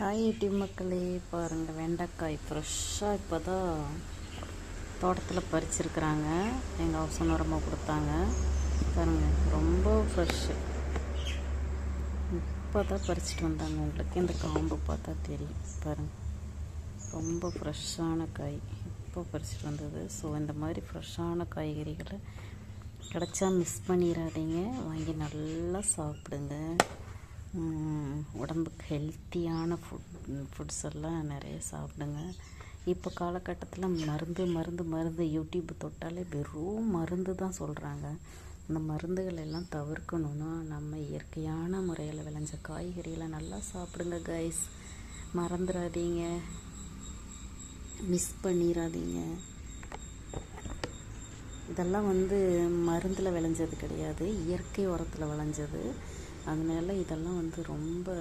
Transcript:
Hi YouTube மக்களே, பாருங்கள் வெண்டைக்காய் ஃப்ரெஷ்ஷாக இப்போ தான் தோட்டத்தில் பறிச்சிருக்கிறாங்க. எங்கள் ஹவுஸ் ஓனரம்மா கொடுத்தாங்க. பாருங்கள் ரொம்ப ஃப்ரெஷ்ஷு. இப்போ தான் பறிச்சிட்டு வந்தாங்க. உங்களுக்கு இந்த காம்பு பார்த்தா தெரியும். பாருங்கள் ரொம்ப ஃப்ரெஷ்ஷான காய் இப்போ பறிச்சிட்டு வந்தது. ஸோ இந்த மாதிரி ஃப்ரெஷ்ஷான காய்கறிகளை கிடச்சா மிஸ் பண்ணிடாதீங்க. வாங்கி நல்லா சாப்பிடுங்க. உடம்புக்கு ஹெல்த்தியான ஃபுட்ஸ் எல்லாம் நிறைய சாப்பிடுங்க. இப்போ காலகட்டத்தில் மருந்து யூடியூப் தொட்டாலே வெறும் மருந்து தான் சொல்கிறாங்க. அந்த மருந்துகள் எல்லாம் தவிர்க்கணுன்னா நம்ம இயற்கையான முறையில் விளைஞ்ச காய்கறிகளை நல்லா சாப்பிடுங்க கைஸ். மறந்துடாதீங்க, மிஸ் பண்ணிடாதீங்க. இதெல்லாம் மருந்தில் விளைஞ்சது கிடையாது, இயற்கை உரத்தில் விளைஞ்சது. அதனால இதெல்லாம் ரொம்ப